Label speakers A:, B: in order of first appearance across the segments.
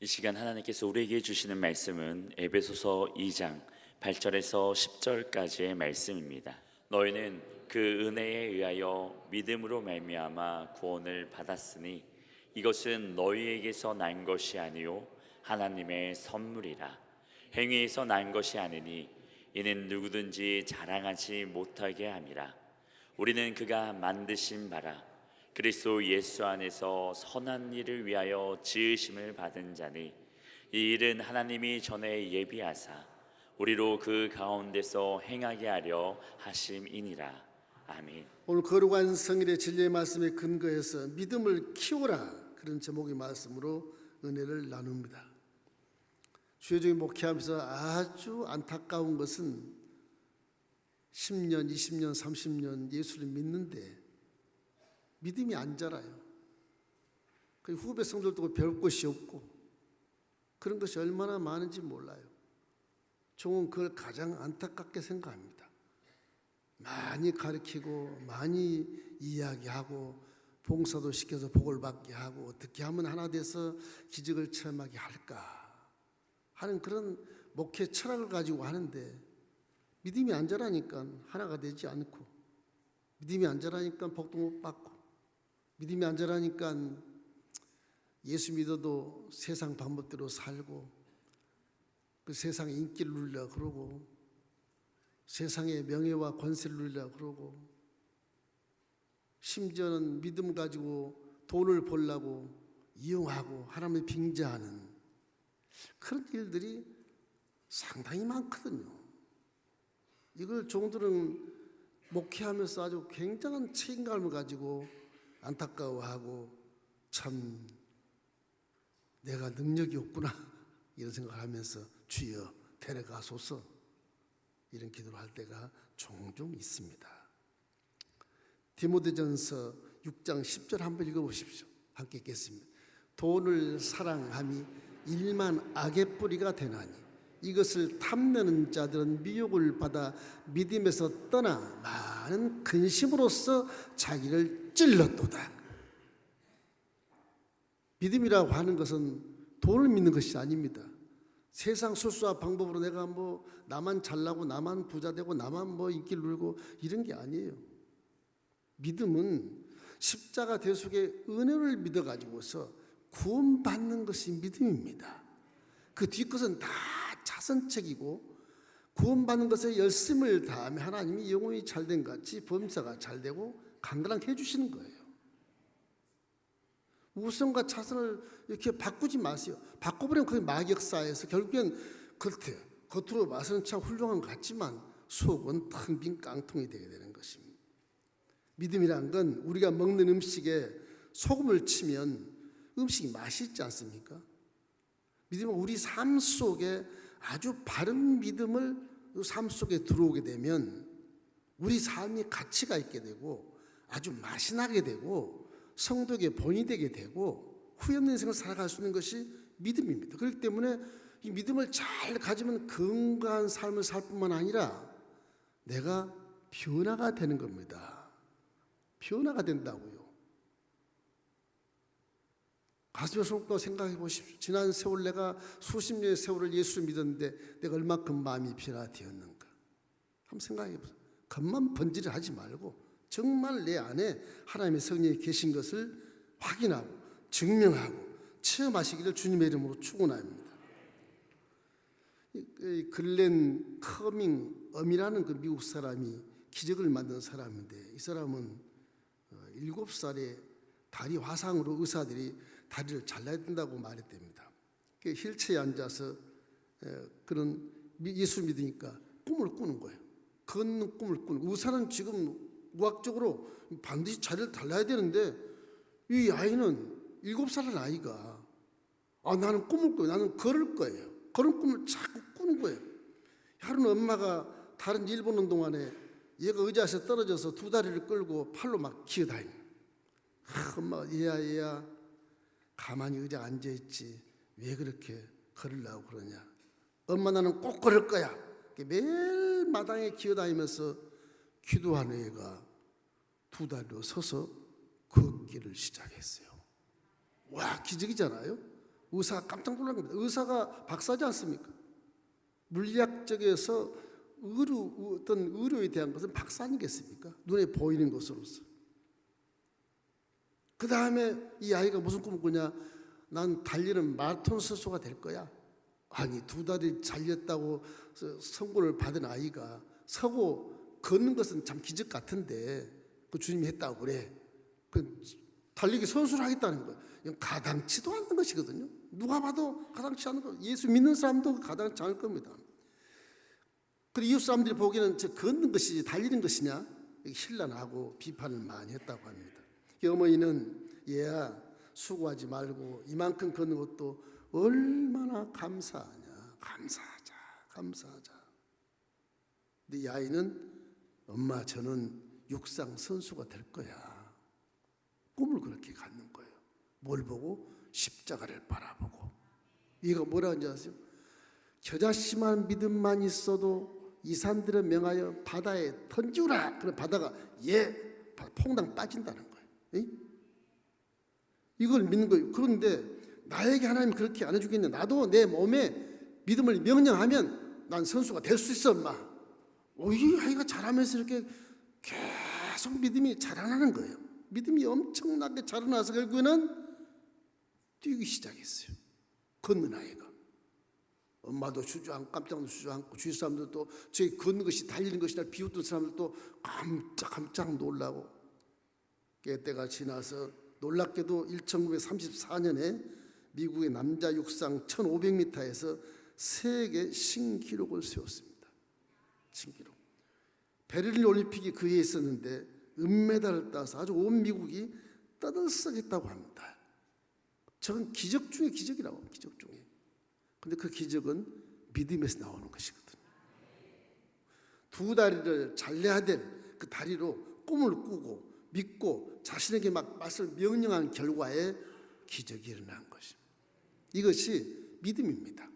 A: 이 시간 하나님께서 우리에게 주시는 말씀은 에베소서 2장 8절에서 10절까지의 말씀입니다. 너희는 그 은혜에 의하여 믿음으로 말미암아 구원을 받았으니 이것은 너희에게서 난 것이 아니요 하나님의 선물이라. 행위에서 난 것이 아니니 이는 누구든지 자랑하지 못하게 함이라. 우리는 그가 만드신 바라 그리스도 예수 안에서 선한 일을 위하여 지으심을 받은 자니 이 일은 하나님이 전에 예비하사 우리로 그 가운데서 행하게 하려 하심이니라. 아멘.
B: 오늘 거룩한 성일의 진리의 말씀에 근거해서 믿음을 키워라, 그런 제목의 말씀으로 은혜를 나눕니다. 주여종이 목회하면서 아주 안타까운 것은 10년, 20년, 30년 예수를 믿는데 믿음이 안 자라요. 그 후배 성도들도 배울 것이 없고 그런 것이 얼마나 많은지 몰라요. 종은 그걸 가장 안타깝게 생각합니다. 많이 가르치고 많이 이야기하고 봉사도 시켜서 복을 받게 하고 어떻게 하면 하나 돼서 기적을 체험하게 할까 하는 그런 목회 철학을 가지고 하는데 믿음이 안 자라니까 하나가 되지 않고, 믿음이 안 자라니까 복도 못 받고, 믿음이 안 자라니까 예수 믿어도 세상 방법대로 살고 그 세상의 인기를 누리려고 그러고 세상의 명예와 권세를 누리려고 그러고 심지어는 믿음 가지고 돈을 벌려고 이용하고 하나님을 빙자하는 그런 일들이 상당히 많거든요. 이걸 종들은 목회하면서 아주 굉장한 책임감을 가지고 안타까워하고 참 내가 능력이 없구나 이런 생각을 하면서 주여 데려가소서 이런 기도를 할 때가 종종 있습니다. 디모데전서 6장 10절 한번 읽어보십시오. 함께 읽겠습니다. 돈을 사랑함이 일만 악의 뿌리가 되나니 이것을 탐내는 자들은 미혹을 받아 믿음에서 떠나 많은 근심으로써 자기를 찔렀도다. 믿음이라고 하는 것은 돈을 믿는 것이 아닙니다. 세상 술수와 방법으로 내가 나만 잘나고 나만 부자 되고 나만 인기를 누리고 이런 게 아니에요. 믿음은 십자가 대속의 은혜를 믿어가지고서 구원받는 것이 믿음입니다. 그 뒷것은 다 자선책이고 구원받는 것에 열심을 다하면 하나님이 영혼이 잘된 같이 범사가 잘되고 강건하게 해주시는 거예요. 우선과 차선을 이렇게 바꾸지 마세요. 바꿔버리면 그게 마격사에서 결국엔 겉으로 봐서는 참 훌륭한 것 같지만 속은 텅 빈 깡통이 되게 되는 것입니다. 믿음이란 건 우리가 먹는 음식에 소금을 치면 음식이 맛있지 않습니까? 믿음은 우리 삶 속에 아주 바른 믿음을 삶 속에 들어오게 되면 우리 삶이 가치가 있게 되고 아주 맛이 나게 되고 성도에게 본이 되게 되고 후회 없는 인생을 살아갈 수 있는 것이 믿음입니다. 그렇기 때문에 이 믿음을 잘 가지면 건강한 삶을 살 뿐만 아니라 내가 변화가 되는 겁니다. 변화가 된다고요. 가슴에 손 생각해 보십시오. 지난 세월 내가 수십 년의 세월을 예수를 믿었는데 내가 얼마큼 마음이 변화되었는가 한번 생각해 보세요. 겉만 번지를 하지 말고 정말 내 안에 하나님의 성령이 계신 것을 확인하고 증명하고 체험하시기를 주님의 이름으로 축원합니다. 글렌 커밍엄이라는 그 미국 사람이 기적을 만든 사람인데 이 사람은 7살에 다리 화상으로 의사들이 다리를 잘라야 된다고 말했답니다. 휠체어에 앉아서 그런 예수 믿으니까 꿈을 꾸는 거예요. 걷는 꿈을 꾸는. 의사는 지금 의학적으로 반드시 다리를 잘라야 되는데 이 아이는 7살의 아이가 나는 꿈을 꿔요. 나는 걸을 거예요. 그런 꿈을 자꾸 꾸는 거예요. 하루는 엄마가 다른 일 보는 동안에 얘가 의자에서 떨어져서 두 다리를 끌고 팔로 막 기어다니는. 엄마가 얘야 가만히 의자에 앉아있지 왜 그렇게 걸으려고 그러냐. 엄마 나는 꼭 걸을 거야. 매일 마당에 기어다니면서 기도하는 애가 두 다리로 서서 걷기를 시작했어요. 와, 기적이잖아요. 의사가 깜짝 놀란 겁니다. 의사가 박사지 않습니까? 물리학적에서 어떤 의료에 대한 것은 박사 아니겠습니까? 눈에 보이는 것으로서. 그 다음에 이 아이가 무슨 꿈을 꾸냐? 난 달리는 마라톤 선수가 될 거야. 아니, 두 달이 잘렸다고 선고를 받은 아이가 서고 걷는 것은 참 기적 같은데 그 주님이 했다고 그래. 그 달리기 선수를 하겠다는 거예요. 이건 가당치도 않는 것이거든요. 누가 봐도 가당치 않는 거. 예수 믿는 사람도 가당치 않을 겁니다. 그리고 이웃 사람들이 보기에는 저 걷는 것이지 달리는 것이냐? 신란하고 비판을 많이 했다고 합니다. 이 어머니는 얘야 수고하지 말고 이만큼 걷는 것도 얼마나 감사하냐. 감사하자. 근데 이 아이는 엄마 저는 육상 선수가 될 거야. 꿈을 그렇게 갖는 거예요. 뭘 보고? 십자가를 바라보고. 얘가 뭐라 하는지 아세요? 겨자씨만 믿음만 있어도 이 산들을 명하여 바다에 던지우라. 그럼 바다가 퐁당 빠진다는 거예요. 이걸 믿는 거예요. 그런데 나에게 하나님 그렇게 안 해주겠냐? 나도 내 몸에 믿음을 명령하면 난 선수가 될 수 있어, 엄마. 이 아이가 자라면서 이렇게 계속 믿음이 자라나는 거예요. 믿음이 엄청나게 자라나서 결국에는 뛰기 시작했어요. 걷는 아이가. 엄마도 주저앉고 깜짝 주저앉고 주위 사람들도 저희 걷는 것이 달리는 것이나 비웃던 사람들도 깜짝 놀라고. 때가 지나서 놀랍게도 1934년에 미국의 남자 육상 1500m에서 세계 신기록을 세웠습니다. 신기록. 베를린 올림픽이 그 해에 있었는데 은메달을 따서 아주 온 미국이 떠들썩했다고 합니다. 저건 기적 중에 기적이라고. 기적 중에. 근데 그 기적은 믿음에서 나오는 것이거든요. 두 다리를 잘려야 될 그 다리로 꿈을 꾸고 믿고 자신에게 막 말씀을 명령한 결과에 기적이 일어난 것입니다. 이것이 믿음입니다.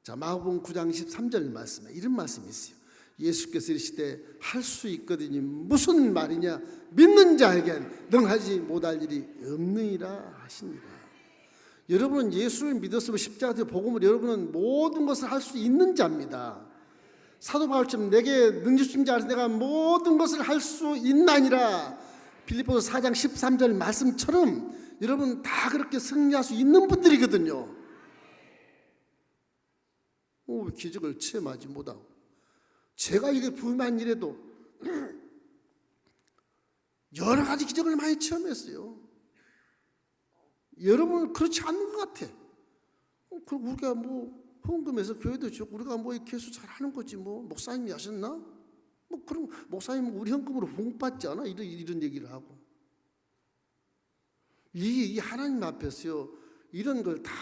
B: 자, 마가복음 9장 13절 말씀에 이런 말씀이 있어요. 예수께서 이르시되 할 수 있거든요. 무슨 말이냐? 믿는 자에겐 능하지 못할 일이 없느니라 하시니라. 여러분은 예수를 믿었으면 십자가의 복음을 여러분은 모든 것을 할 수 있는 자입니다. 사도 바울처럼 내게 능력 주신 자 안에서 내가 모든 것을 할 수 있나니라. 빌립보서 4장 13절 말씀처럼 여러분 다 그렇게 승리할 수 있는 분들이거든요. 왜 기적을 체험하지 못하고. 제가 이게 부유한 일에도 여러 가지 기적을 많이 체험했어요. 여러분은 그렇지 않는 것 같아. 우리가 뭐 헌금해서 교회도 주고 우리가 뭐 개수 잘하는 거지 뭐. 목사님이 하셨나? 뭐 그럼 목사님 우리 헌금으로 복받지 않아? 이런 얘기를 하고. 이 하나님 앞에서요 이런 걸 다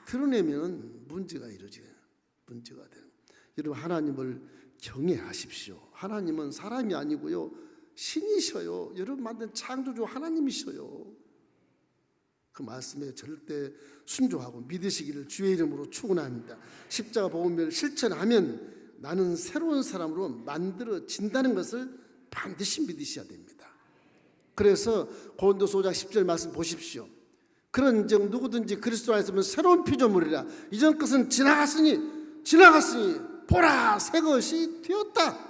B: 드러내면 문제가 이러지. 문제가 되는. 여러분 하나님을 경외하십시오. 하나님은 사람이 아니고요 신이셔요. 여러분 만든 창조주 하나님이셔요. 그 말씀에 절대 순종하고 믿으시기를 주의 이름으로 축원합니다. 십자가 복음을 실천하면 나는 새로운 사람으로 만들어진다는 것을 반드시 믿으셔야 됩니다. 그래서 고린도서 5장 10절 말씀 보십시오. 그런즉 누구든지 그리스도 안에 있으면 새로운 피조물이라. 이전 것은 지나갔으니 보라 새 것이 되었다.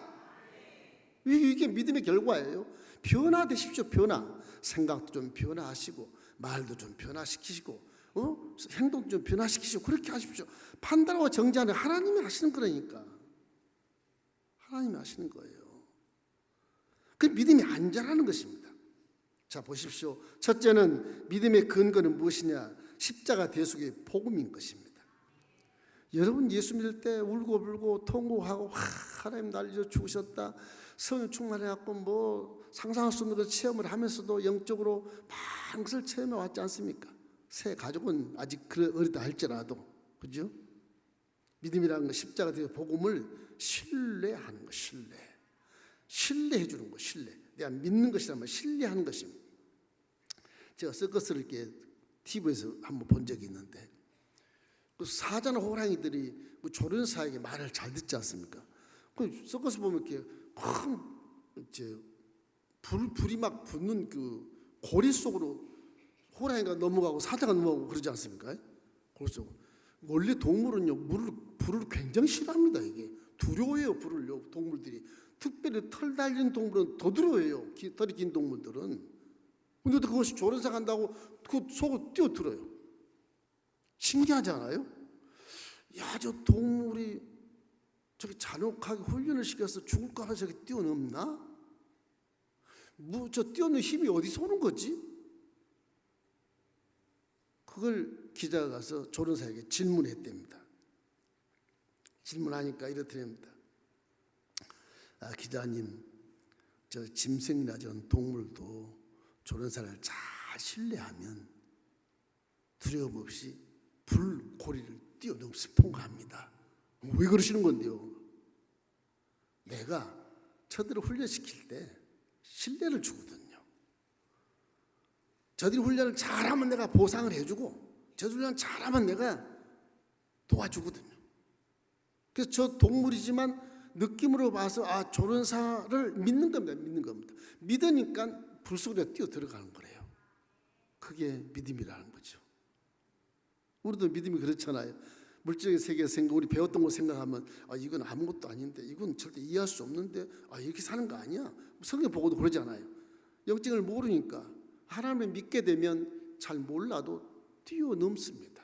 B: 이게 믿음의 결과예요. 변화되십시오. 변화. 생각도 좀 변화하시고 말도 좀 변화시키시고 행동도 좀 변화시키시고 그렇게 하십시오. 판단하고 정죄하는 하나님이 하시는 거니까. 하나님이 하시는 거예요. 그 믿음이 안전하는 것입니다. 자 보십시오. 첫째는 믿음의 근거는 무엇이냐? 십자가 대속의 복음인 것입니다. 여러분 예수 믿을 때 울고불고 통곡하고 하나님 날 위해서 죽으셨다. 성령 충만해갖고 뭐 상상할 수 없는 그 체험을 하면서도 영적으로 많은 것을 체험해 왔지 않습니까? 새 가족은 아직 어리다 할지라도 그죠? 믿음이라는 건 십자가 대속 복음을 신뢰하는 것. 신뢰해 주는 것. 신뢰. 내가 믿는 것이라면 신뢰하는 것입니다. 제가 서커스를 이렇게 TV에서 한번 본 적이 있는데 그 사자나 호랑이들이 그 조련사에게 말을 잘 듣지 않습니까? 그 서커스 보면 이렇게 큰 불이 막 붙는 그 고리 속으로 호랑이가 넘어가고 사자가 넘어가고 그러지 않습니까? 그래서 원래 동물은요 불을 굉장히 싫어합니다. 이게 두려워해요. 불을요 동물들이. 특별히 털 달린 동물은 더 두려워해요. 털이 긴 동물들은. 근데 그것이 조련사 간다고 그 속을 뛰어들어요. 신기하지 않아요? 야, 저 동물이 저기 잔혹하게 훈련을 시켜서 죽을까 봐 저기 뛰어넘나? 저 뛰어넘는 힘이 어디서 오는 거지? 그걸 기자가 가서 조련사에게 질문했답니다. 질문하니까 이렇답니다. 기자님, 저 짐승이나 전 동물도 조련사를 잘 신뢰하면 두려움 없이 불고리를 뛰어넘지 통과합니다. 왜 그러시는 건데요? 내가 저들을 훈련시킬 때 신뢰를 주거든요. 저들이 훈련을 잘하면 내가 보상을 해주고 저들 훈련 잘하면 내가 도와주거든요. 그래서 저 동물이지만 느낌으로 봐서 조련사를 믿는 겁니다. 믿는 겁니다. 믿으니까 불 속에 뛰어 들어가는 거래요. 그게 믿음이라는 거죠. 우리도 믿음이 그렇잖아요. 물질의 세계에서 생각, 우리 배웠던 거 생각하면 이건 아무것도 아닌데, 이건 절대 이해할 수 없는데, 이렇게 사는 거 아니야. 성경 보고도 그러잖아요. 영적을 모르니까 하나님을 믿게 되면 잘 몰라도 뛰어넘습니다.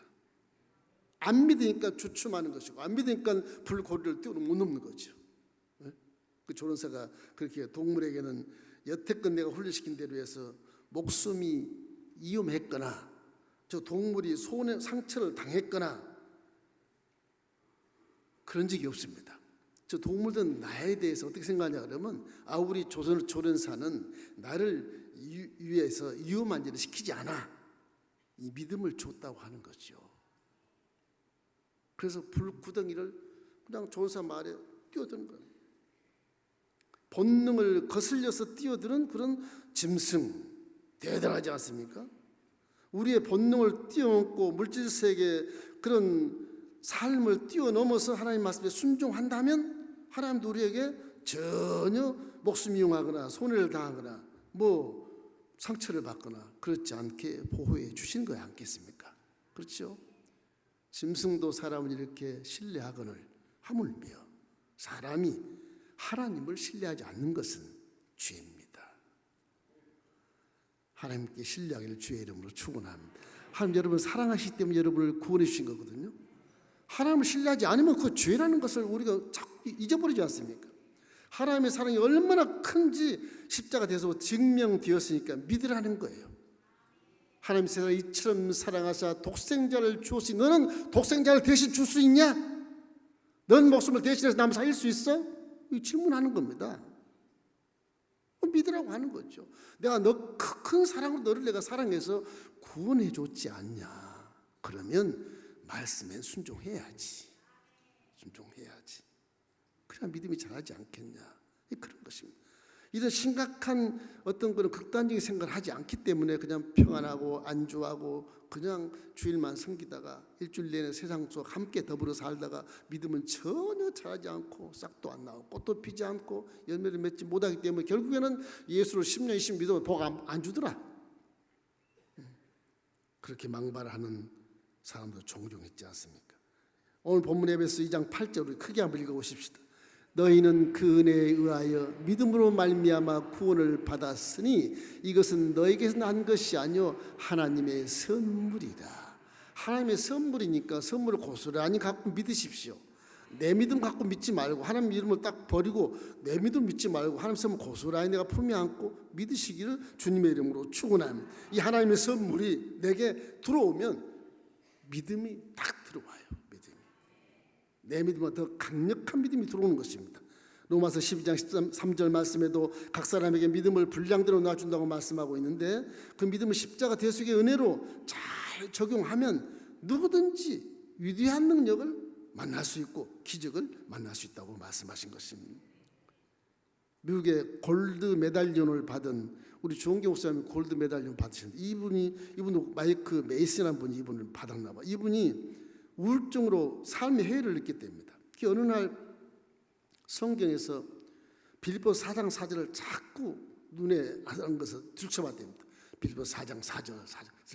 B: 안 믿으니까 주춤하는 것이고, 안 믿으니까 불고리를 못 넘는 거죠. 그 조련사가 그렇게 동물에게는 여태껏 내가 훈련시킨 대로 해서 목숨이 위험했거나 저 동물이 손에 상처를 당했거나 그런 적이 없습니다. 저 동물들은 나에 대해서 어떻게 생각하냐 그러면 우리 조련사는 나를 위해서 위험한 일을 시키지 않아. 이 믿음을 줬다고 하는 거죠. 그래서 불구덩이를 그냥 조련사 말에 뛰어드는 거예요. 본능을 거슬려서 뛰어드는 그런 짐승, 대단하지 않습니까? 우리의 본능을 뛰어넘고 물질세계 그런 삶을 뛰어넘어서 하나님 말씀에 순종한다면 하나님도 우리에게 전혀 목숨 이용하거나 손해를 당하거나 상처를 받거나 그렇지 않게 보호해 주신 거야 않겠습니까? 그렇죠? 짐승도 사람을 이렇게 신뢰하거늘 하물며 사람이 하나님을 신뢰하지 않는 것은 죄입니다. 하나님께 신뢰하기를 주의 이름으로 축원합니다. 하나님 여러분 사랑하시기 때문에 여러분을 구원해 주신 거거든요. 하나님을 신뢰하지 않으면 그 죄라는 것을 우리가 자꾸 잊어버리지 않습니까? 하나님의 사랑이 얼마나 큰지 십자가 돼서 증명되었으니까 믿으라는 거예요. 하나님 세상을 이처럼 사랑하사 독생자를 주었으니 너는 독생자를 대신 줄 수 있냐? 넌 목숨을 대신해서 남 살릴 수 있어? 질문하는 겁니다. 믿으라고 하는 거죠. 내가 너 큰 사랑으로 너를 내가 사랑해서 구원해 줬지 않냐? 그러면 말씀에 순종해야지. 순종해야지. 그래야 믿음이 자라지 않겠냐? 그런 것입니다. 이런 심각한 어떤 그런 극단적인 생각을 하지 않기 때문에 그냥 평안하고 안주하고 그냥 주일만 섬기다가 일주일 내내 세상 속 함께 더불어 살다가 믿음은 전혀 자라지 않고 싹도 안 나오고 꽃도 피지 않고 열매를 맺지 못하기 때문에 결국에는 예수를 10년 20년 믿으면 복 안 주더라. 그렇게 망발하는 사람도 종종 있지 않습니까? 오늘 본문 에베소 2장 8절을 크게 한번 읽어보십시다. 너희는 그 은혜에 의하여 믿음으로 말미암아 구원을 받았으니 이것은 너에게서 난 것이 아니요 하나님의 선물이라. 하나님의 선물이니까 선물을 고스란히 갖고 믿으십시오. 내 믿음 갖고 믿지 말고 하나님 믿음을 딱 버리고 내 믿음 믿지 말고 하나님 선물 고스란히 내가 품에 안고 믿으시기를 주님의 이름으로 축원합니다. 이 하나님의 선물이 내게 들어오면 믿음이 딱 들어와요. 내 믿음은 더 강력한 믿음이 들어오는 것입니다. 로마서 12장 13절 말씀에도 각 사람에게 믿음을 분량대로 놔준다고 말씀하고 있는데 그 믿음을 십자가 대속의 은혜로 잘 적용하면 누구든지 위대한 능력을 만날 수 있고 기적을 만날 수 있다고 말씀하신 것입니다. 미국의 골드 메달리온을 받은 우리 주홍기 목사님이 골드 메달리온 받으셨는데 이분도 마이크 메이슨이라는 분이 이분을 받았나 봐. 이분이 우울증으로 삶의 해를 느끼게 됩니다. 그 어느 날 성경에서 빌립보서 4장 4절을 자꾸 눈에 하는 것을 들춰봤답니다. 빌립보서 4장 4절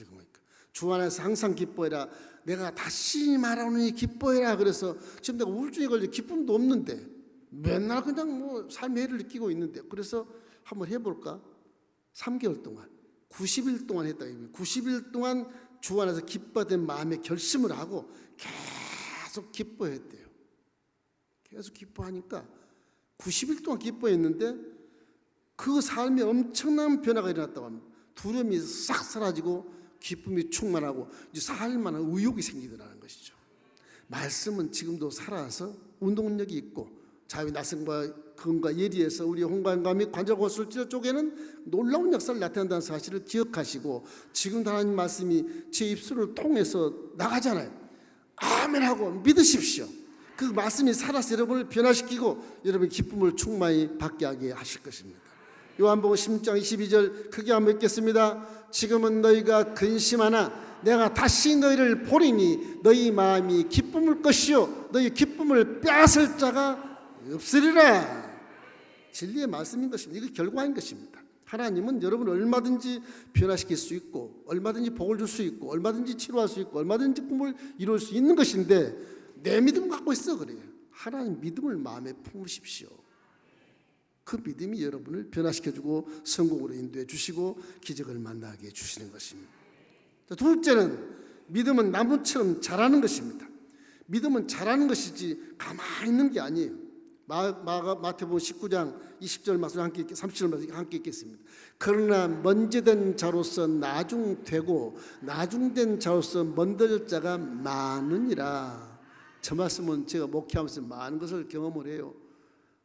B: 읽으니까 주 안에서 항상 기뻐해라. 내가 다시 말하노니 기뻐해라. 그래서 지금 내가 우울증에 걸려 기쁨도 없는데 맨날 그냥 뭐 삶의 해를 느끼고 있는데, 그래서 한번 해볼까? 3개월 동안 90일 동안 했다. 90일 동안 주 안에서 기뻐된 마음의 결심을 하고 계속 기뻐했대요. 계속 기뻐하니까 90일 동안 기뻐했는데 그 삶에 엄청난 변화가 일어났다고 합니다. 두려움이 싹 사라지고 기쁨이 충만하고 이제 살만한 의욕이 생기더라는 것이죠. 말씀은 지금도 살아서 운동력이 있고 자유 나성과 근과 예리에서 우리 홍관과 및 관절고슬 쪽에는 놀라운 역사를 나타낸다는 사실을 기억하시고, 지금 하나님 말씀이 제 입술을 통해서 나가잖아요. 아멘하고 믿으십시오. 그 말씀이 살아서 여러분을 변화시키고 여러분의 기쁨을 충만히 받게 하게 하실 것입니다. 요한복음 10장 22절 크게 한번 읽겠습니다. 지금은 너희가 근심하나 내가 다시 너희를 보리니 너희 마음이 기쁨일 것이요 너희 기쁨을 빼앗을 자가 없으리라. 진리의 말씀인 것입니다. 이게 결과인 것입니다. 하나님은 여러분을 얼마든지 변화시킬 수 있고 얼마든지 복을 줄 수 있고 얼마든지 치료할 수 있고 얼마든지 꿈을 이룰 수 있는 것인데 내 믿음 갖고 있어 그래요. 하나님 믿음을 마음에 품으십시오. 그 믿음이 여러분을 변화시켜주고 성공으로 인도해 주시고 기적을 만나게 해주시는 것입니다. 둘째는 믿음은 나무처럼 자라는 것입니다. 믿음은 자라는 것이지 가만히 있는 게 아니에요. 마태복음 19장 20절 말씀 함께 30절 말씀 함께 읽겠습니다. 그러나 먼저된 자로서 나중되고 나중된 자로서 먼들 자가 많으니라. 저 말씀은 제가 목회하면서 많은 것을 경험을 해요.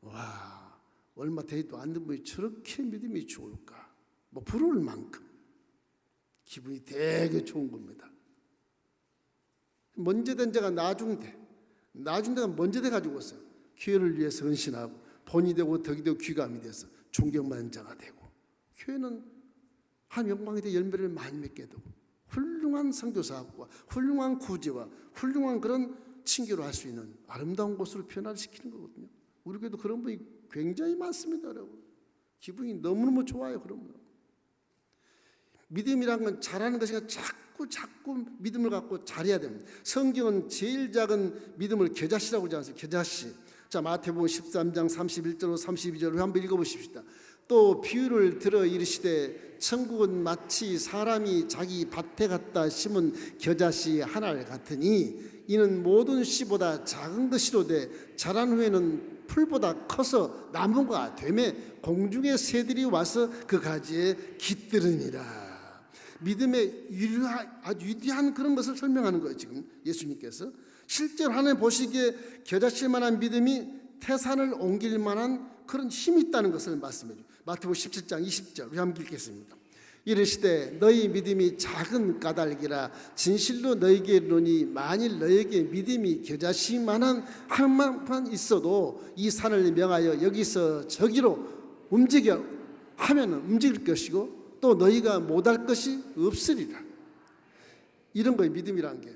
B: 와, 얼마 되지도 않는 분이 저렇게 믿음이 좋을까? 뭐 부러울 만큼 기분이 되게 좋은 겁니다. 먼저 된 자가 나중돼, 나중돼가 먼저 돼 가지고 있어요. 교회를 위해서 헌신하고 본이 되고 덕이 되고 귀감이 돼서 존경받는 자가 되고, 교회는 한 영광에 대해 열매를 많이 맺게 되고 훌륭한 선교사학과 훌륭한 구제와 훌륭한 그런 친교를 할 수 있는 아름다운 곳으로 변화시키는 거거든요. 우리 교회도 그런 분이 굉장히 많습니다, 여러분. 기분이 너무너무 좋아요. 그러면 믿음이란 건 잘하는 것이 아니라 자꾸 믿음을 갖고 잘해야 됩니다. 성경은 제일 작은 믿음을 겨자씨라고 하지 않습니까? 겨자씨. 자, 마태복음 13장 31절로 32절을 한번 읽어보십시다. 또 비유를 들어 이르시되 천국은 마치 사람이 자기 밭에 갖다 심은 겨자씨 하나를 같으니 이는 모든 씨보다 작은 것이로되 자란 후에는 풀보다 커서 나무가 되매 공중의 새들이 와서 그 가지에 깃들으니라. 믿음의 아주 위대한 그런 것을 설명하는 거예요. 지금 예수님께서 실제로 하나님 보시기에 겨자씨일 만한 믿음이 태산을 옮길 만한 그런 힘이 있다는 것을 말씀해 줘요. 마태복음 17장 20절 우리 한번 읽겠습니다. 이르시되 너희 믿음이 작은 까닭이라 진실로 너희에게 이르노니 만일 너희에게 믿음이 겨자씨만한 한만큼 있어도 이 산을 명하여 여기서 저기로 움직여 하면은 움직일 것이고 또 너희가 못할 것이 없으리라. 이런 거예요. 믿음이라는 게.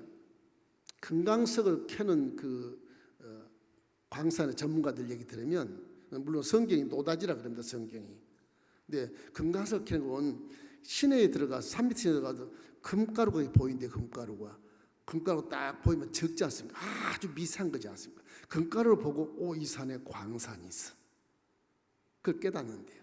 B: 금강석을 캐는 그 광산의 전문가들 얘기 들으면, 물론 성경이 노다지라 그럽니다. 성경이. 근데 금강석을 캐는 건 시내에 들어가서 산 밑에 들어가서 금가루가 보이는데 금가루 딱 보이면 적지 않습니까? 아주 미세한 거지 않습니까? 금가루를 보고 이 산에 광산이 있어. 그걸 깨닫는데요.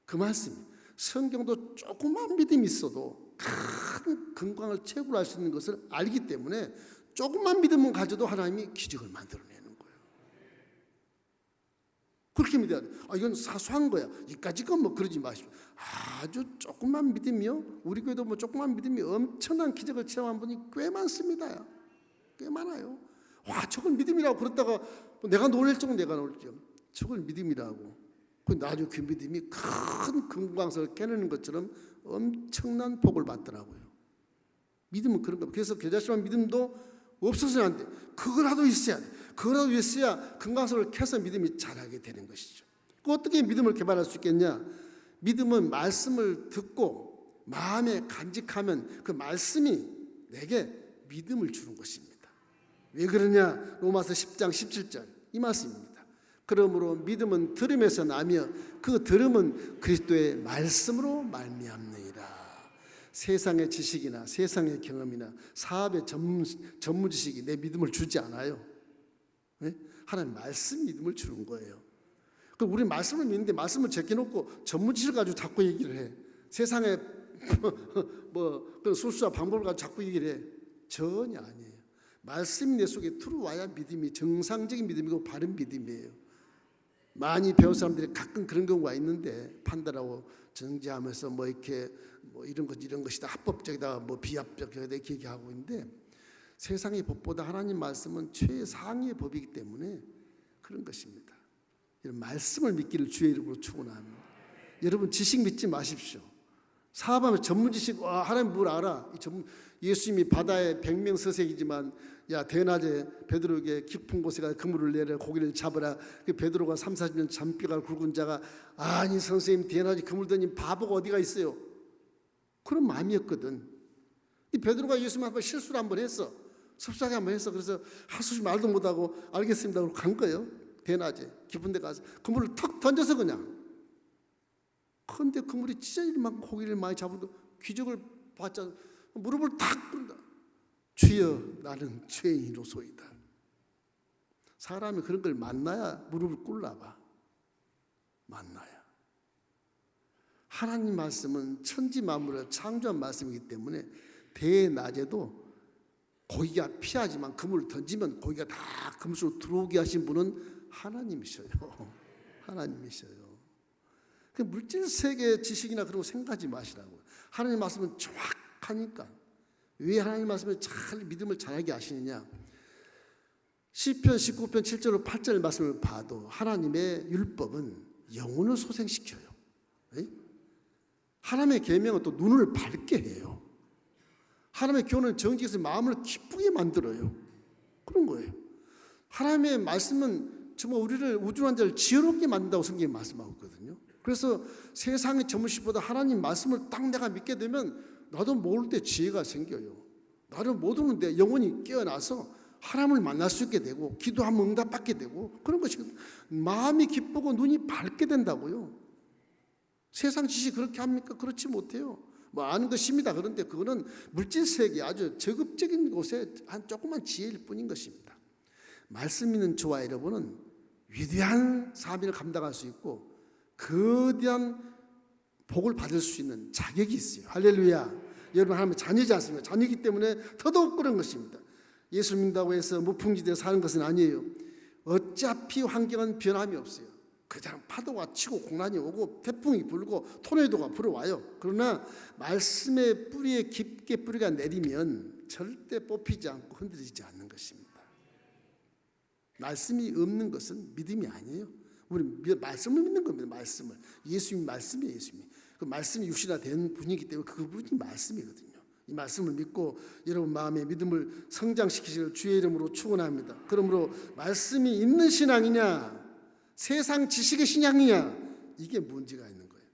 B: 그 말씀이 성경도 조그만 믿음이 있어도 큰 금광을 채굴할 수 있는 것을 알기 때문에 조금만 믿음을 가져도 하나님이 기적을 만들어내는 거예요. 그렇게 믿어야 돼. 이건 사소한 거야. 이까지 건 뭐 그러지 마십시오. 아주 조금만 믿음이요. 우리 교회도 뭐 조금만 믿음이 엄청난 기적을 체험한 분이 꽤 많습니다. 꽤 많아요. 와, 저걸 믿음이라고 그랬다가 내가 놀랄 정도 내가 놀랄 정도. 저걸 믿음이라고. 나중에 그 믿음이 큰 금광석을 깨내는 것처럼 엄청난 복을 받더라고요. 믿음은 그런 거예요. 그래서 겨자씨만 믿음도 없어서는 안 돼. 그거라도 있어야 돼. 그거라도 있어야 금광석을 캐서 믿음이 자라게 되는 것이죠. 어떻게 믿음을 개발할 수 있겠냐? 믿음은 말씀을 듣고 마음에 간직하면 그 말씀이 내게 믿음을 주는 것입니다. 왜 그러냐? 로마서 10장 17절 이 말씀입니다. 그러므로 믿음은 들음에서 나며 그 들음은 그리스도의 말씀으로 말미암느니라. 세상의 지식이나 세상의 경험이나 사업의 전문 지식이 내 믿음을 주지 않아요. 네? 하나님 말씀 믿음을 주는 거예요. 그럼 우리 말씀을 믿는데 말씀을 제껴놓고 전문 지식을 가지고 자꾸 얘기를 해. 세상의 뭐 그런 술수와 방법을 가지고 자꾸 얘기를 해. 전혀 아니에요. 말씀이 내 속에 들어와야 믿음이 정상적인 믿음이고 바른 믿음이에요. 많이 배운 사람들이 가끔 그런 경우가 있는데 판단하고 정지하면서 뭐 이렇게 뭐 이런 것이다 합법적이다 뭐 비합법적이다 이렇게 얘기하고 있는데 세상의 법보다 하나님 말씀은 최상위의 법이기 때문에 그런 것입니다. 이런 말씀을 믿기를 주의 이름으로 축원합니다. 여러분 지식 믿지 마십시오. 사업하면 전문 지식 하나님 뭘 알아? 예수님이 바다의 백명서색이지만 야 대낮에 베드로에게 깊은 곳에 가 그물을 내려 고기를 잡으라. 그 베드로가 3-4년 잔뼈가 굵은 자가 아니 선생님 대낮에 그물 던진 바보가 어디가 있어요? 그런 마음이었거든. 이 베드로가 예수님 앞에 실수를 한번 했어. 섭섭하게 한번 했어. 그래서 하수시 말도 못하고 알겠습니다 그러고 간 거예요. 대낮에 깊은 데 가서 그물을 턱 던져서 그냥. 그런데 그물이 찢어질만큼 고기를 많이 잡고 기적을 봤자 무릎을 탁 꿇는다. 주여 나는 죄인으로소이다. 사람이 그런 걸 만나야 무릎을 꿇나 봐. 만나야. 하나님 말씀은 천지 만물을 창조한 말씀이기 때문에 대낮에도 고기가 피하지만 그물을 던지면 고기가 다 그물 속으로 들어오게 하신 분은 하나님이셔요. 하나님이셔요. 그 물질 세계 지식이나 그런 거 생각하지 마시라고. 하나님 말씀은 정확하니까. 왜 하나님 말씀을 잘 믿음을 잘하게 하시느냐? 시편 19편 7절로 8절 말씀을 봐도 하나님의 율법은 영혼을 소생시켜요. 네? 하나님의 계명은 또 눈을 밝게 해요. 하나님의 교훈은 정직해서 마음을 기쁘게 만들어요. 그런 거예요. 하나님의 말씀은 정말 우리를 우주한 자를 지혜롭게 만든다고 성경에 말씀하고 있거든요. 그래서 세상의 전문식보다 하나님 말씀을 딱 내가 믿게 되면 나도 모를 때 지혜가 생겨요. 나도 못 오는데 영혼이 깨어나서 하나님을 만날 수 있게 되고 기도하면 응답받게 되고 그런 것이 마음이 기쁘고 눈이 밝게 된다고요. 세상 지식 그렇게 합니까? 그렇지 못해요. 뭐 아는 것입니다. 그런데 그거는 물질 세계 아주 저급적인 곳에 한 조그만 지혜일 뿐인 것입니다. 말씀 있는 저와 여러분은 위대한 사명을 감당할 수 있고 거대한 복을 받을 수 있는 자격이 있어요. 할렐루야. 여러분 하나님의 자녀지 않습니까? 자녀이기 때문에 더더욱 그런 것입니다. 예수 믿는다고 해서 무풍지대에 사는 것은 아니에요. 어차피 환경은 변함이 없어요. 그냥 파도가 치고 공난이 오고 태풍이 불고 토네이도가 불어와요. 그러나 말씀의 뿌리에 깊게 뿌리가 내리면 절대 뽑히지 않고 흔들리지 않는 것입니다. 말씀이 없는 것은 믿음이 아니에요. 우리 말씀을 믿는 겁니다. 말씀을. 예수님 말씀이에요. 예수님이. 그 말씀이 육신화 된 분이기 때문에 그분이 말씀이거든요. 이 말씀을 믿고 여러분 마음의 믿음을 성장시키시길 주의 이름으로 축원합니다. 그러므로 말씀이 있는 신앙이냐 세상 지식의 신앙이냐 이게 문제가 있는 거예요.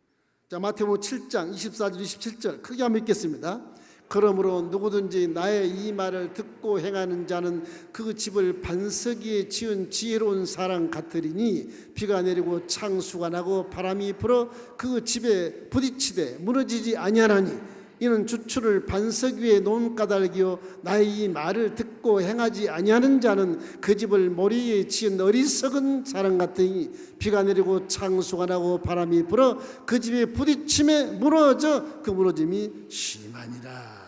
B: 자 마태복음 7장 24절 27절 크게 한번 읽겠습니다. 그러므로 누구든지 나의 이 말을 듣고 행하는 자는 그 집을 반석 위에 지은 지혜로운 사람 같으리니 비가 내리고 창수가 나고 바람이 불어 그 집에 부딪히되 무너지지 아니하나니 이는 주추를 반석 위에 놓은 까닭이요 나의 이 말을 듣고 행하지 아니하는 자는 그 집을 모리 위에 지은 어리석은 사람 같으니 비가 내리고 창수가 나고 바람이 불어 그 집에 부딪힘에 무너져 그 무너짐이 심하니라.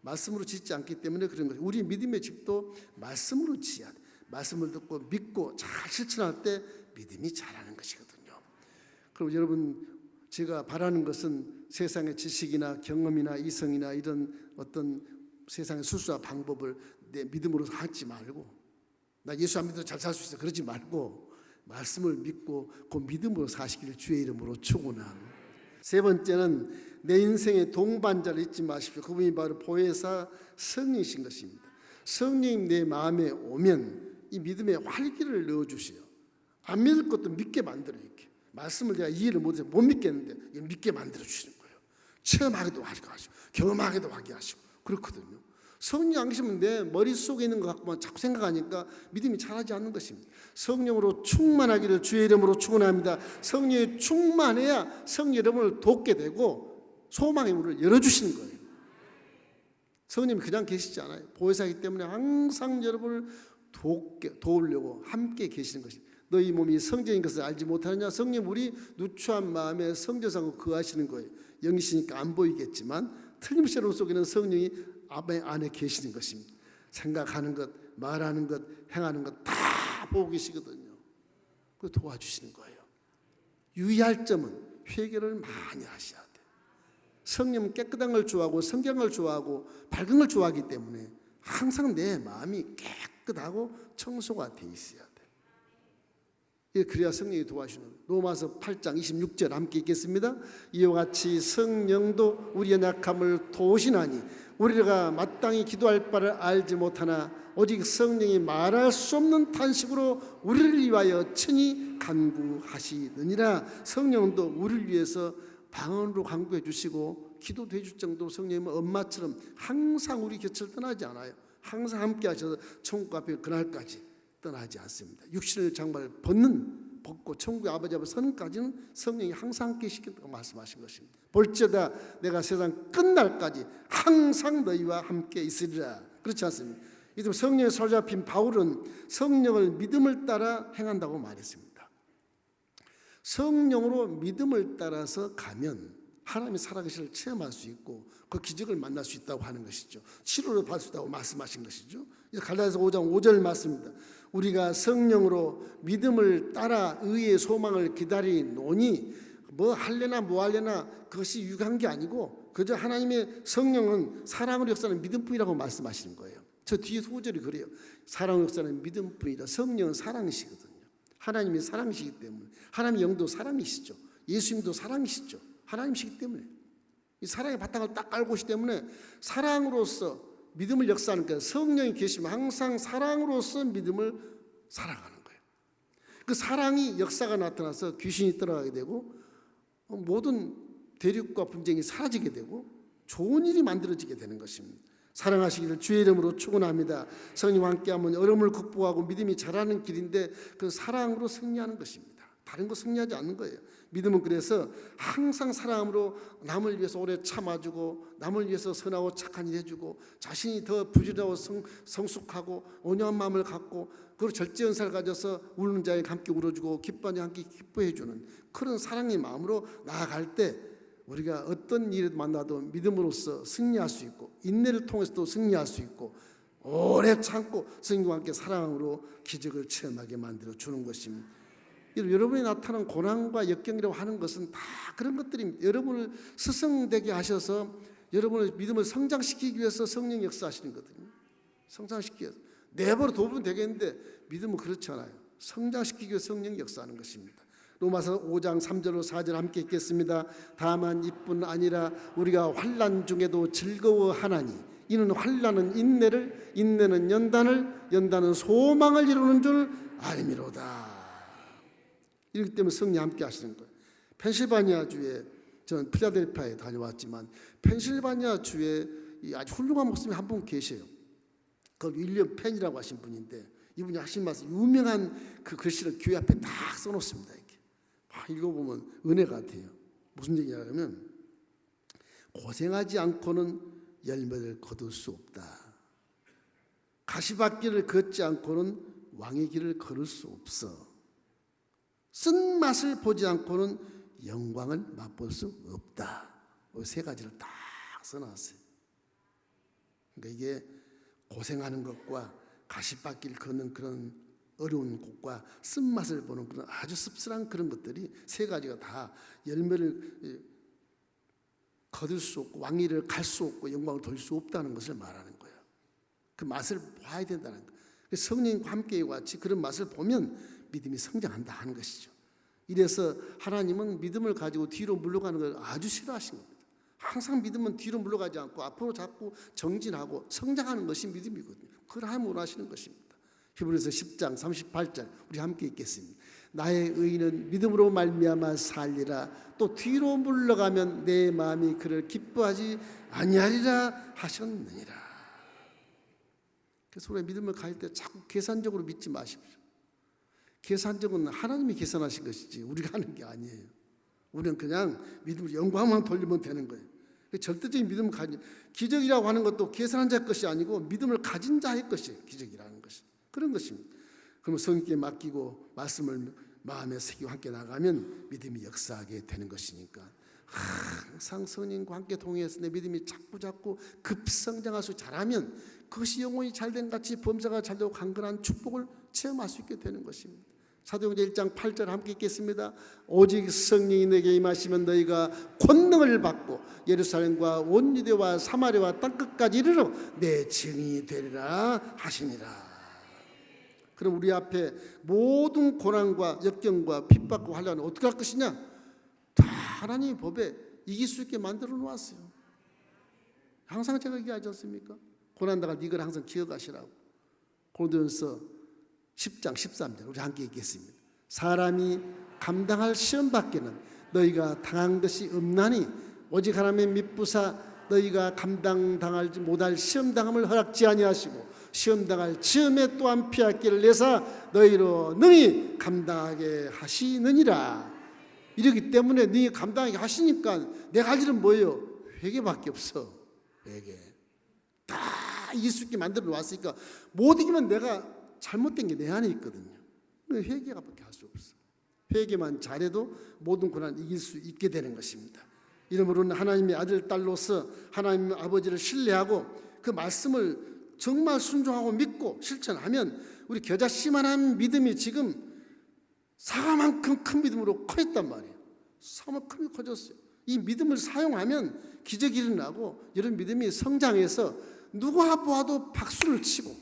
B: 말씀으로 짓지 않기 때문에 그런 거예요. 우리 믿음의 집도 말씀으로 지어야 돼. 말씀을 듣고 믿고 잘 실천할 때 믿음이 자라는 것이거든요. 그럼 여러분 제가 바라는 것은 세상의 지식이나 경험이나 이성이나 이런 어떤 세상의 술수와 방법을 내 믿음으로 하지 말고 나 예수 안 믿어도 잘 살 수 있어 그러지 말고 말씀을 믿고 그 믿음으로 사시기를 주의 이름으로 축원합니다. 세 번째는 내 인생의 동반자를 잊지 마십시오. 그분이 바로 보혜사 성령이신 것입니다. 성령님 내 마음에 오면 이 믿음에 활기를 넣어주세요. 안 믿을 것도 믿게 만들어요. 이렇게 말씀을 내가 이해를 못해서 못 믿겠는데 이거 믿게 만들어 주시는 거예요. 체험하기도 하시고 경험하기도 하게 하시고 그렇거든요. 성령 안 계시면 내 머릿속에 있는 것 갖고만 자꾸 생각하니까 믿음이 자라지 않는 것입니다. 성령으로 충만하기를 주의 이름으로 축원합니다. 성령이 충만해야 성령 여러분을 돕게 되고 소망의 문을 열어주시는 거예요. 성령님이 그냥 계시지 않아요. 보혜사이기 때문에 항상 여러분을 도우려고 함께 계시는 것입니다. 너희 몸이 성전인 것을 알지 못하느냐? 성령 우리 누추한 마음에 성전상으로 거하시는 거예요. 영이시니까 안 보이겠지만 틀림없이 여러분 속에는 성령이 안에 계시는 것입니다. 생각하는 것, 말하는 것, 행하는 것 다 보고 계시거든요. 그 도와주시는 거예요. 유의할 점은 회개를 많이 하셔야 돼요. 성령은 깨끗한 걸 좋아하고 성경을 좋아하고 밝은 걸 좋아하기 때문에 항상 내 마음이 깨끗하고 청소가 돼 있어야 돼요. 그래야 성령이 도와주시는 거예요. 로마서 8장 26절 함께 읽겠습니다. 이와 같이 성령도 우리의 약함을 도우시나니 우리가 마땅히 기도할 바를 알지 못하나 오직 성령이 말할 수 없는 탄식으로 우리를 위하여 친히 간구하시느니라. 성령도 우리를 위해서 방언으로 간구해 주시고 기도도 해줄 정도로 성령님은 엄마처럼 항상 우리 곁을 떠나지 않아요. 항상 함께 하셔서 천국 앞에 그날까지 떠나지 않습니다. 육신을 장발 벗고 천국의 아버지 앞에 서는까지는 성령이 항상 함께 계시겠다고 말씀하신 것입니다. 볼지어다 내가 세상 끝날까지 항상 너희와 함께 있으리라. 그렇지 않습니까? 이때 성령에 사로잡힌 바울은 성령을 믿음을 따라 행한다고 말했습니다. 성령으로 믿음을 따라서 가면 하나님의 살아계심을 체험할 수 있고 그 기적을 만날 수 있다고 하는 것이죠. 치료를 받을 수 있다고 말씀하신 것이죠. 갈라디아서 5장 5절 말씀입니다. 우리가 성령으로 믿음을 따라 의의 소망을 기다리노니 뭐 할래나 뭐 할래나 그것이 유익한 게 아니고 그저 하나님의 성령은 사랑으로 역사하는 믿음뿐이라고 말씀하시는 거예요. 저 뒤에 소절이 그래요. 사랑으로 역사하는 믿음뿐이라. 성령은 사랑이시거든요. 하나님이 사랑이시기 때문에 하나님의 영도 사랑이시죠. 예수님도 사랑이시죠. 하나님이시기 때문에 이 사랑의 바탕을 딱 깔고 있기 때문에 사랑으로서 믿음을 역사하는 거예요. 성령이 계시면 항상 사랑으로서 믿음을 살아가는 거예요. 그 사랑이 역사가 나타나서 귀신이 떠나가게 되고 모든 대립과 분쟁이 사라지게 되고 좋은 일이 만들어지게 되는 것입니다. 사랑하시기를 주의 이름으로 축원합니다. 성령과 함께하면 어려움을 극복하고 믿음이 자라는 길인데 그 사랑으로 승리하는 것입니다. 다른 거 승리하지 않는 거예요. 믿음은 그래서 항상 사랑으로 남을 위해서 오래 참아주고 남을 위해서 선하고 착한 일 해주고 자신이 더 부지런하고 성숙하고 온유한 마음을 갖고 그리고 절제연사를 가져서 우는 자에게 함께 울어주고 기뻐하는 자에게 함께 기뻐해주는 그런 사랑의 마음으로 나아갈 때 우리가 어떤 일을 만나도 믿음으로써 승리할 수 있고 인내를 통해서도 승리할 수 있고 오래 참고 성령과 함께 사랑으로 기적을 체험하게 만들어 주는 것입니다. 여러분이 나타난 고난과 역경이라고 하는 것은 다 그런 것들입니다. 여러분을 스승되게 하셔서 여러분의 믿음을 성장시키기 위해서 성령이 역사하시는 거거든요. 성장시키기 위해서 내버려 둬보면 되겠는데 믿음은 그렇지 않아요. 성장시키기 위해서 성령이 역사하는 것입니다. 로마서 5장 3절로 4절 함께 읽겠습니다. 다만 이뿐 아니라 우리가 환난 중에도 즐거워하나니 이는 환난은 인내를 인내는 연단을 연단은 소망을 이루는 줄 알미로다. 이렇기 때문에 성령 함께 하시는 거예요. 펜실바니아 주에 저는 필라델피아에 다녀왔지만 펜실바니아 주에 아주 훌륭한 목사님이 한 분 계세요. 그 윌리엄 펜이라고 하신 분인데 이분이 하신 말씀 유명한 그 글씨를 교회 앞에 딱 써놓습니다. 이렇게 읽어보면 은혜 같아요. 무슨 얘기냐면 고생하지 않고는 열매를 거둘 수 없다. 가시밭길을 걷지 않고는 왕의 길을 걸을 수 없어. 쓴맛을 보지 않고는 영광을 맛볼 수 없다. 세 가지를 딱 써놨어요. 그러니까 이게 고생하는 것과 가시밭길 걷는 그런 어려운 곳과 쓴맛을 보는 그런 아주 씁쓸한 그런 것들이 세 가지가 다 열매를 거둘 수 없고 왕의 길을 갈 수 없고 영광을 돌릴 수 없다는 것을 말하는 거예요. 그 맛을 봐야 된다는 거예요. 성령과 함께 같이 그런 맛을 보면 믿음이 성장한다 하는 것이죠. 이래서 하나님은 믿음을 가지고 뒤로 물러가는 걸 아주 싫어하신 겁니다. 항상 믿음은 뒤로 물러가지 않고 앞으로 자꾸 정진하고 성장하는 것이 믿음이거든요. 그걸 하나님 원하시는 것입니다. 히브리서 10장 38절 우리 함께 읽겠습니다. 나의 의인은 믿음으로 말미암아 살리라. 또 뒤로 물러가면 내 마음이 그를 기뻐하지 아니하리라 하셨느니라. 그래서 우리가 믿음을 가질 때 자꾸 계산적으로 믿지 마십시오. 계산적은 하나님이 계산하신 것이지 우리가 하는 게 아니에요. 우리는 그냥 믿음으로 영광만 돌리면 되는 거예요. 절대적인 믿음을 가진, 기적이라고 하는 것도 계산한 자의 것이 아니고 믿음을 가진 자의 것이 기적이라는 것이 그런 것입니다. 그러면 성령께 맡기고 말씀을 마음에 새기고 함께 나가면 믿음이 역사하게 되는 것이니까 항상 성령과 함께 동행해서 내 믿음이 자꾸 급성장할 수 잘하면 그것이 영혼이 잘된 같이 범사가 잘되고 강건한 축복을 체험할 수 있게 되는 것입니다. 사도행전 1장 8절 함께 읽겠습니다. 오직 성령이 내게 임하시면 너희가 권능을 받고 예루살렘과 온 유대와 사마리아와 땅끝까지 이르러 내 증인이 되리라 하시니라. 그럼 우리 앞에 모든 고난과 역경과 핍박과 환난은 어떻게 할 것이냐? 다 하나님의 법에 이길 수 있게 만들어 놓았어요. 항상 제가 얘기하지 않습니까? 고난당할 이걸 항상 기억하시라고. 고린도전서 10장 13절 우리 함께 읽겠습니다. 사람이 감당할 시험 밖에는 너희가 당한 것이 없나니 오직 하나님의 미쁘사 너희가 감당당하지 못할 시험당함을 허락지 아니하시고 시험당할 즈음에 또한 피할 길을 내사 너희로 능히 감당하게 하시느니라. 이러기 때문에 능히 감당하게 하시니까 내가 할 일은 뭐예요? 회개밖에 없어. 회개. 다 이길 수 있게 만들어 놓았으니까 못 이기면 내가 잘못된 게 내 안에 있거든요. 회개밖에 할 수 없어. 회개만 잘해도 모든 고난을 이길 수 있게 되는 것입니다. 이러므로는 하나님의 아들 딸로서 하나님 아버지를 신뢰하고 그 말씀을 정말 순종하고 믿고 실천하면 우리 겨자씨만한 믿음이 지금 사과만큼 큰 믿음으로 커졌단 말이에요. 사과만큼 커졌어요. 이 믿음을 사용하면 기적이 일어나고 이런 믿음이 성장해서 누가 보아도 박수를 치고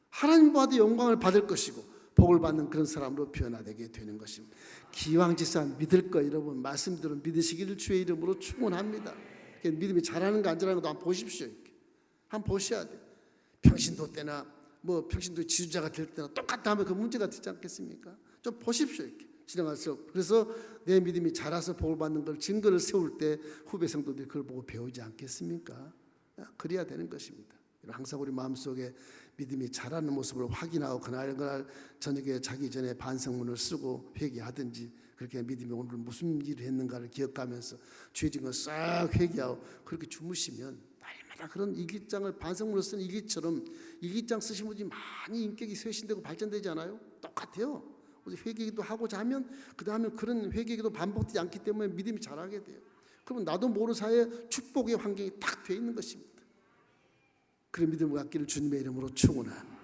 B: 하나님 보아도 영광을 받을 것이고 복을 받는 그런 사람으로 변화되게 되는 것입니다. 기왕지사 믿을 거 여러분 말씀대로 믿으시기를 주의 이름으로 축원합니다. 믿음이 잘하는 거 안 잘하는 것도 한번 보십시오. 이렇게. 한번 보셔야 돼요. 평신도 때나 뭐 평신도 지주자가 될 때나 똑같다 하면 그 문제가 되지 않겠습니까? 좀 보십시오. 이렇게 지나가서. 그래서 내 믿음이 자라서 복을 받는 걸 증거를 세울 때 후배 성도들이 그걸 보고 배우지 않겠습니까? 그래야 되는 것입니다. 항상 우리 마음속에 믿음이 자라는 모습을 확인하고 그날 저녁에 자기 전에 반성문을 쓰고 회개하든지 그렇게 믿음이 오늘 무슨 일을 했는가를 기억하면서 죄진 걸 싹 회개하고 그렇게 주무시면 날마다 그런 일기장을 반성문을 쓴 일기처럼 일기장 쓰신 분이 많이 인격이 쇄신되고 발전되지 않아요? 똑같아요. 회개기도 하고 자면 그 다음에 그런 회개기도 반복되지 않기 때문에 믿음이 자라게 돼요. 그러면 나도 모르는 사이에 축복의 환경이 딱 돼 있는 것입니다. 그런 믿음을 갖기를 주님의 이름으로 축원합니다.